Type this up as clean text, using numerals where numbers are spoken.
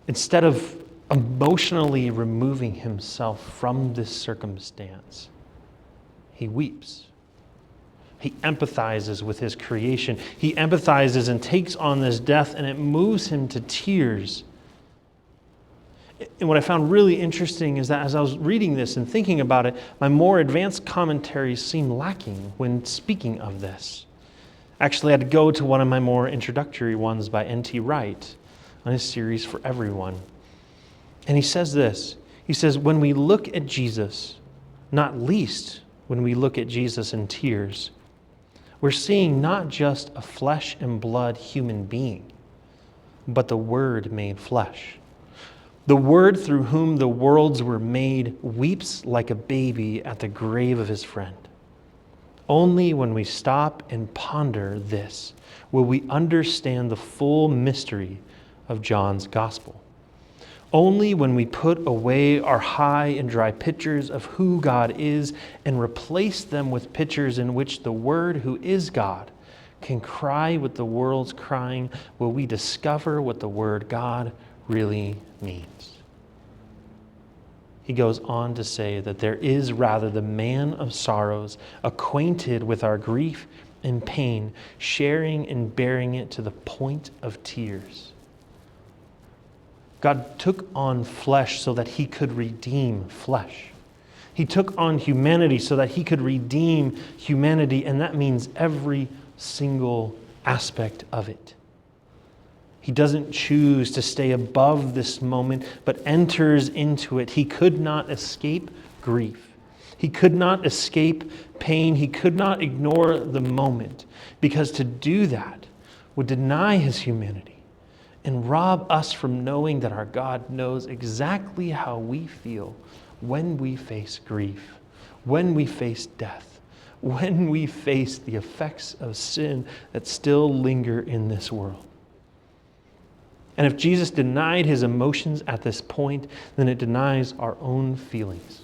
Instead of emotionally removing himself from this circumstance, he weeps. He empathizes with his creation. He empathizes and takes on this death, and it moves him to tears. And what I found really interesting is that as I was reading this and thinking about it, my more advanced commentaries seem lacking when speaking of this. Actually, I had to go to one of my more introductory ones by N.T. Wright on his series For Everyone. And he says this. He says, when we look at Jesus, not least when we look at Jesus in tears, we're seeing not just a flesh and blood human being, but the Word made flesh. The Word through whom the worlds were made weeps like a baby at the grave of his friend. Only when we stop and ponder this will we understand the full mystery of John's gospel. Only when we put away our high and dry pictures of who God is and replace them with pictures in which the Word, who is God, can cry with the world's crying, will we discover what the word God really means. He goes on to say that there is rather the man of sorrows, acquainted with our grief and pain, sharing and bearing it to the point of tears. God took on flesh so that he could redeem flesh. He took on humanity so that he could redeem humanity, and that means every single aspect of it. He doesn't choose to stay above this moment, but enters into it. He could not escape grief. He could not escape pain. He could not ignore the moment, because to do that would deny his humanity and rob us from knowing that our God knows exactly how we feel when we face grief, when we face death, when we face the effects of sin that still linger in this world. And if Jesus denied his emotions at this point, then it denies our own feelings.